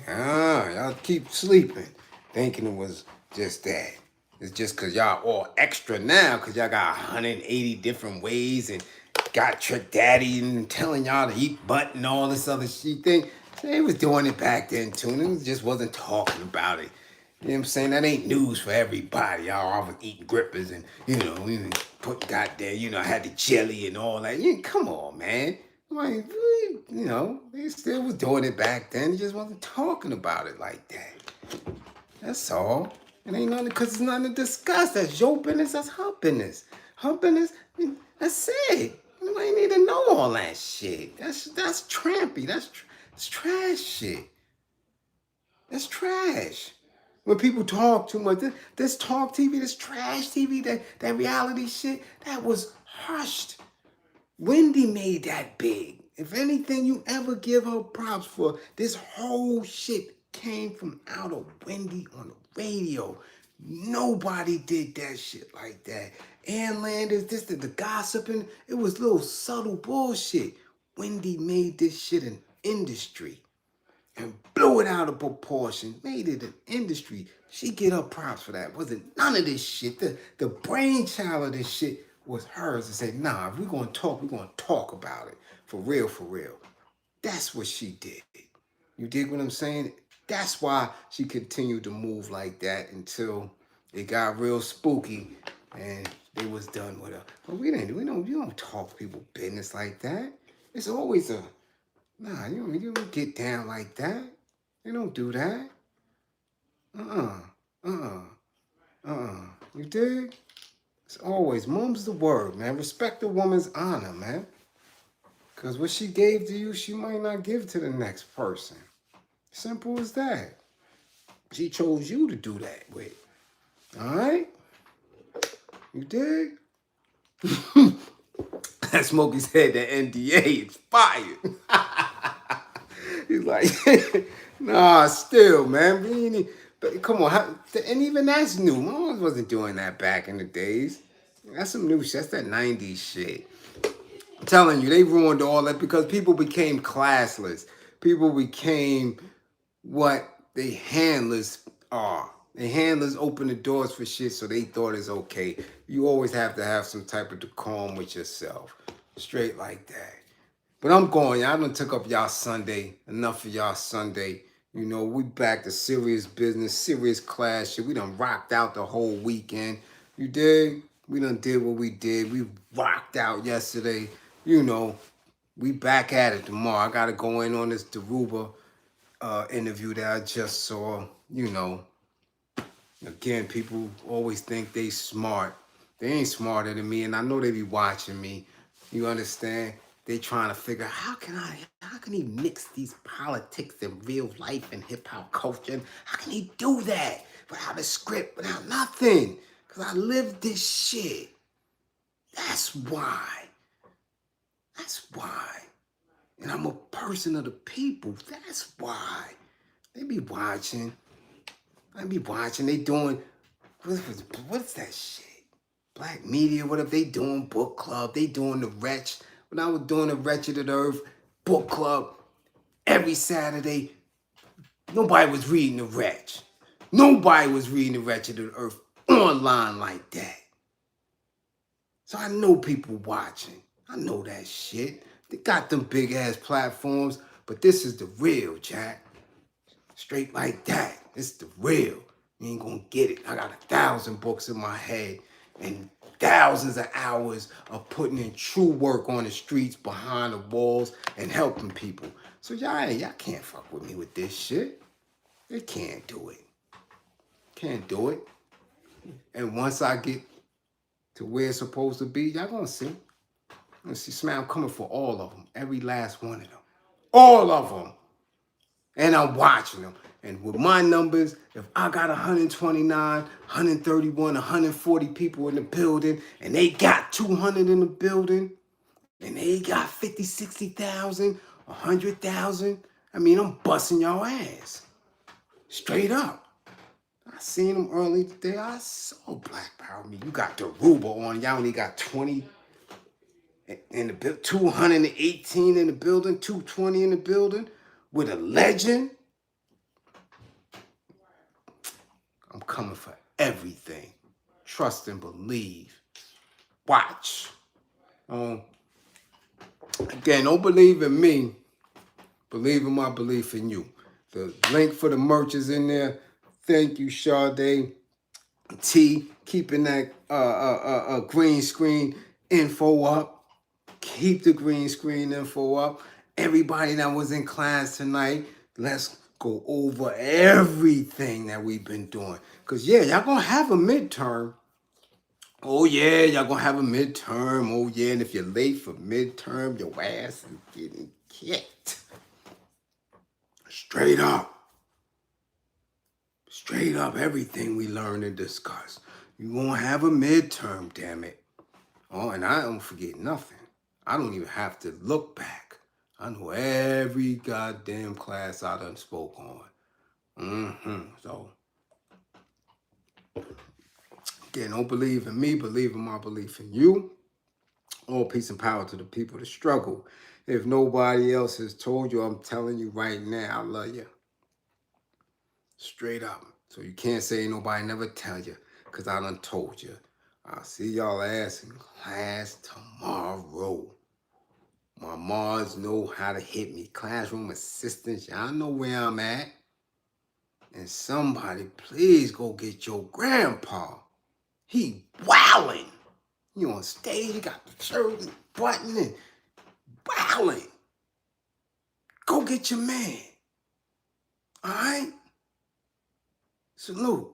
Yeah, y'all keep sleeping, thinking it was just that. It's just because y'all all extra now, because y'all got 180 different ways and got Trick Daddy and telling y'all to eat butt and all this other shit thing. They was doing it back then, too, and they just wasn't talking about it. You know what I'm saying? That ain't news for everybody. Y'all was eating grippers and, we put goddamn, I had the jelly and all that. Come on, man. Like, they still was doing it back then. They just wasn't talking about it like that. That's all. It ain't nothing, because it's nothing to discuss. That's your business. That's her business. Her business, that's it. Nobody need to know all that shit. That's trampy. That's trash shit. That's trash. When people talk too much, this talk TV, this trash TV, that reality shit, that was hushed. Wendy made that big. If anything, you ever give her props for, this whole shit came from out of Wendy on the radio. Nobody did that shit like that. Ann Landers, the gossiping, it was little subtle bullshit. Wendy made this shit an industry and blew it out of proportion, made it an industry. She get her props for that. Wasn't none of this shit. The brainchild of this shit was hers to say, nah, if we're gonna talk about it. For real, for real. That's what she did. You dig what I'm saying? That's why she continued to move like that until it got real spooky and they was done with her. But you don't talk people business like that. It's always a, nah, you don't get down like that. You don't do that. Uh-uh. You dig? It's always, mum's the word, man. Respect a woman's honor, man. Because what she gave to you, she might not give to the next person. Simple as that. She chose you to do that with. All right? You dig? That Smokey said the NDA is fired. He's like, nah, still, man. But come on, and even that's new. Mom wasn't doing that back in the days. That's some new shit. That's that 90s shit. I'm telling you, they ruined all that because people became classless. People became what they handlers are. The handlers open the doors for shit, so they thought it's okay. You always have to have some type of decorum with yourself. Straight like that. But I'm going. Y'all done took up y'all Sunday. Enough of y'all Sunday. You know, we back to serious business, serious class shit. We done rocked out the whole weekend. You dig? We done did what we did. We rocked out yesterday. You know, we back at it tomorrow. I got to go in on this Daruba interview that I just saw. You know, again, people always think they smart. They ain't smarter than me, and I know they be watching me. You understand? They trying to figure out how can he mix these politics and real life and hip hop culture? How can he do that without a script, without nothing? Because I live this shit. That's why. That's why. And I'm a person of the people. That's why. They be watching. I be watching. They doing, what's that shit? Black media, whatever. They doing book club. They doing the Wretch. When I was doing the Wretched of the Earth book club every Saturday, nobody was reading the Wretch. Nobody was reading the Wretched of the Earth online like that. So I know people watching. I know that shit. They got them big ass platforms, but this is the real, Jack. Straight like that. It's the real. You ain't gonna get it. I got 1,000 books in my head and thousands of hours of putting in true work on the streets, behind the walls, and helping people. So y'all can't fuck with me with this shit. They can't do it. Can't do it. And once I get to where it's supposed to be, y'all gonna see. Let's see, Smack, I'm coming for all of them. Every last one of them. All of them. And I'm watching them. And with my numbers, if I got 129, 131, 140 people in the building, and they got 200 in the building, and they got 50, 60,000, 100,000, I mean, I'm busting y'all ass. Straight up. I seen them early today. I saw Black Power me. You got the Ruba on. Y'all only got 20 in the 218 in the building, 220 in the building with a legend. I'm coming for everything. Trust and believe. Watch. Again, don't believe in me. Believe in my belief in you. The link for the merch is in there. Thank you, Sade. T, keeping that green screen info up. Keep the green screen info up. Everybody that was in class tonight, let's go over everything that we've been doing. Because, yeah, y'all going to have a midterm. Oh, yeah, y'all going to have a midterm. Oh, yeah, and if you're late for midterm, your ass is getting kicked. Straight up. Straight up, everything we learn and discuss. You're going to have a midterm, damn it. Oh, and I don't forget nothing. I don't even have to look back. I know every goddamn class I done spoke on. So, again, don't believe in me, believe in my belief in you. All peace and power to the people that struggle. If nobody else has told you, I'm telling you right now, I love you. Straight up. So you can't say nobody never tell you, because I done told you. I'll see y'all ass in class tomorrow. My moms know how to hit me. Classroom assistants, y'all know where I'm at. And somebody, please go get your grandpa. He wildin'. You on stage, you got the shirt and button and wildin'. Go get your man. All right? Salute.